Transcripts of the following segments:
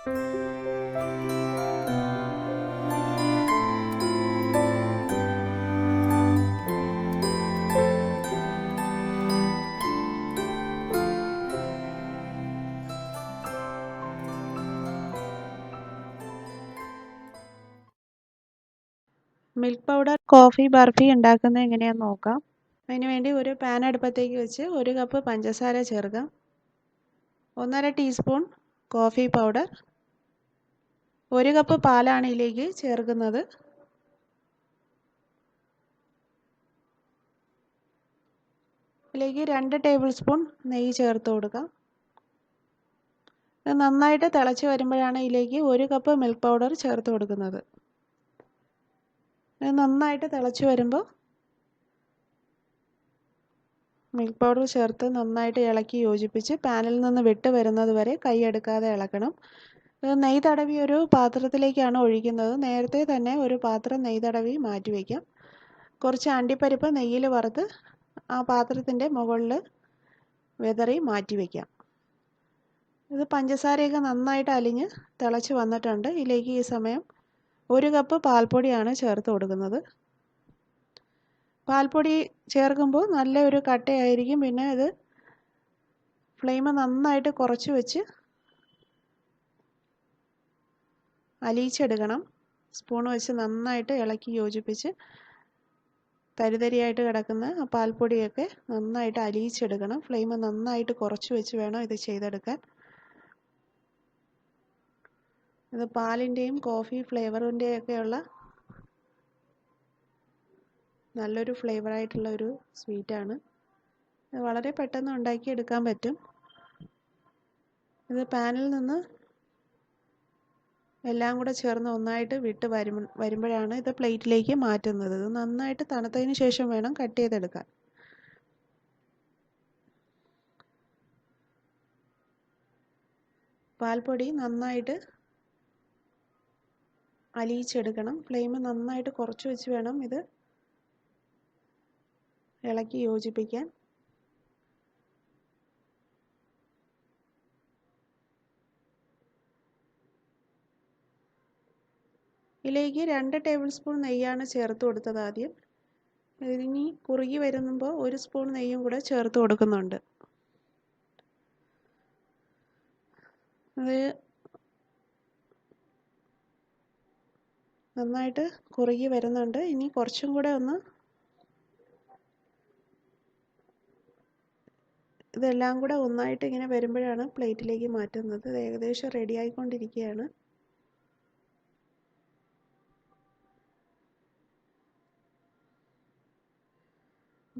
Milk powder coffee barfi ഉണ്ടാക്കുന്നത് എങ്ങനെയാണെന്ന് നോക്കാം. അതിനുവേണ്ടി ഒരു പാൻ അടുപ്പത്തേക്ക് വെച്ച് 1 കപ്പ് പഞ്ചസാര ചേർക്കാം. 1/2 ടീസ്പൂൺ കോഫി പൗഡർ, 1 കപ്പ് പാലാണ് ഇതിലേക്ക് ചേർക്കുന്നത്. ഇതിലേക്ക് 2 ടേബിൾ സ്പൂൺ നെയ്യ് ചേർത്ത് കൊടുക്കാം. ഇത് നന്നായിട്ട് തിളച്ച് വരുമ്പോഴാണ് ഇതിലേക്ക് 1 കപ്പ് മിൽക്ക് പൗഡർ ചേർത്ത് കൊടുക്കുന്നത്. ഇത് നന്നായിട്ട് തിളച്ച് വരുമ്പോൾ മിൽക്ക് പൗഡർ ചേർത്ത് നന്നായിട്ട് ഇളക്കി യോജിപ്പിച്ച് പാനിൽ നിന്ന് വിട്ട് വരുന്നത് വരെ കൈയെടുക്കാതെ ഇളക്കണം. ഇത് നെയ്യ് തടവി ഒരു പാത്രത്തിലേക്കാണ് ഒഴിക്കുന്നത്. നേരത്തെ തന്നെ ഒരു പാത്രം നെയ്യ് തടവി മാറ്റി വയ്ക്കാം. കുറച്ച് അണ്ടിപ്പരിപ്പ് നെയ്യിൽ വറുത്ത് ആ പാത്രത്തിൻ്റെ മുകളിൽ വിതറി മാറ്റി വയ്ക്കാം. ഇത് പഞ്ചസാരയൊക്കെ നന്നായിട്ട് അലിഞ്ഞ് തിളച്ച് വന്നിട്ടുണ്ട്. ഇതിലേക്ക് ഈ സമയം 1 കപ്പ് പാൽപ്പൊടിയാണ് ചേർത്ത് കൊടുക്കുന്നത്. പാൽപ്പൊടി ചേർക്കുമ്പോൾ നല്ലൊരു കട്ടയായിരിക്കും. പിന്നെ ഇത് ഫ്ലെയിം നന്നായിട്ട് കുറച്ച് വെച്ച് അലിയിച്ചെടുക്കണം. സ്പൂൺ വെച്ച് നന്നായിട്ട് ഇളക്കി യോജിപ്പിച്ച് തരിതരിയായിട്ട് കിടക്കുന്ന ആ പാൽപ്പൊടിയൊക്കെ നന്നായിട്ട് അലിയിച്ചെടുക്കണം. ഫ്ലെയിം നന്നായിട്ട് കുറച്ച് വെച്ച് വേണം ഇത് ചെയ്തെടുക്കാൻ. ഇത് പാലിൻ്റെയും കോഫി ഫ്ലേവറിൻ്റെയൊക്കെയുള്ള നല്ലൊരു ഫ്ലേവറായിട്ടുള്ള ഒരു സ്വീറ്റാണ്. ഇത് വളരെ പെട്ടെന്ന് ഉണ്ടാക്കിയെടുക്കാൻ പറ്റും. ഇത് പാനിൽ നിന്ന് എല്ലാം കൂടെ ചേർന്ന് ഒന്നായിട്ട് വിട്ട് വരുമ്പോഴാണ് ഇത് പ്ലേറ്റിലേക്ക് മാറ്റുന്നത്. ഇത് നന്നായിട്ട് തണുത്തതിന് ശേഷം വേണം കട്ട് ചെയ്തെടുക്കാൻ. പാൽപ്പൊടി നന്നായിട്ട് അലിയിച്ചെടുക്കണം. ഫ്ലെയിം നന്നായിട്ട് കുറച്ച് വെച്ച് വേണം ഇത് ഇളക്കി യോജിപ്പിക്കാൻ. ഇതിലേക്ക് 2 ടേബിൾ സ്പൂൺ നെയ്യാണ് ചേർത്ത് കൊടുത്തത് ആദ്യം. ഇനി കുറുകി വരുമ്പോൾ 1 സ്പൂൺ നെയ്യും കൂടെ ചേർത്ത് കൊടുക്കുന്നുണ്ട്. അത് നന്നായിട്ട് കുറുകി വരുന്നുണ്ട്. ഇനി കുറച്ചും കൂടെ ഒന്ന് ഇതെല്ലാം കൂടെ ഒന്നായിട്ട് ഇങ്ങനെ വരുമ്പോഴാണ് പ്ലേറ്റിലേക്ക് മാറ്റുന്നത്. ഇത് ഏകദേശം റെഡി ആയിക്കൊണ്ടിരിക്കുകയാണ്.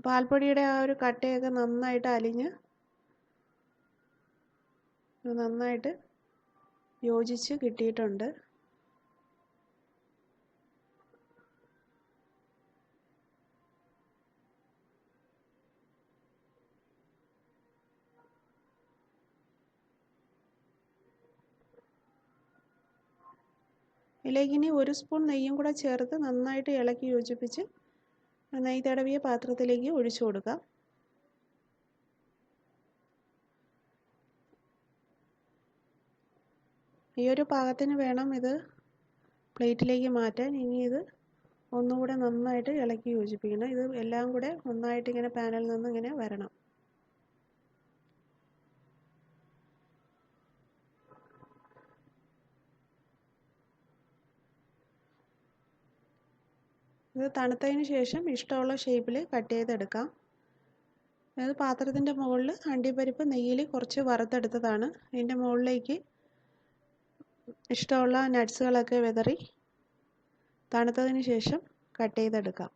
പാൽപ്പൊടിയുടെ ആ ഒരു കട്ടയൊക്കെ നന്നായിട്ട് അലിഞ്ഞ് നന്നായിട്ട് യോജിച്ച് കിട്ടിയിട്ടുണ്ട്. ഇതിലേക്ക് ഇനി 1 സ്പൂൺ നെയ്യും കൂടെ ചേർത്ത് നന്നായിട്ട് ഇളക്കി യോജിപ്പിച്ച് നെയ്യ് തടവിയ പാത്രത്തിലേക്ക് ഒഴിച്ചു കൊടുക്കാം. ഈ ഒരു പാകത്തിന് വേണം ഇത് പ്ലേറ്റിലേക്ക് മാറ്റാൻ. ഇനി ഇത് ഒന്നുകൂടെ നന്നായിട്ട് ഇളക്കി യോജിപ്പിക്കണം. ഇത് എല്ലാം കൂടെ ഒന്നായിട്ട് ഇങ്ങനെ പാനിൽ നിന്ന് ഇങ്ങനെ വരണം. ഇത് തണുത്തതിന് ശേഷം ഇഷ്ടമുള്ള ഷേപ്പിൽ കട്ട് ചെയ്തെടുക്കാം. അത് പാത്രത്തിൻ്റെ മുകളിൽ അണ്ടിപ്പരിപ്പ് നെയ്യിൽ കുറച്ച് വറുത്തെടുത്തതാണ്. അതിൻ്റെ മുകളിലേക്ക് ഇഷ്ടമുള്ള നട്ട്സുകളൊക്കെ വിതറി തണുത്തതിന് ശേഷം കട്ട് ചെയ്തെടുക്കാം.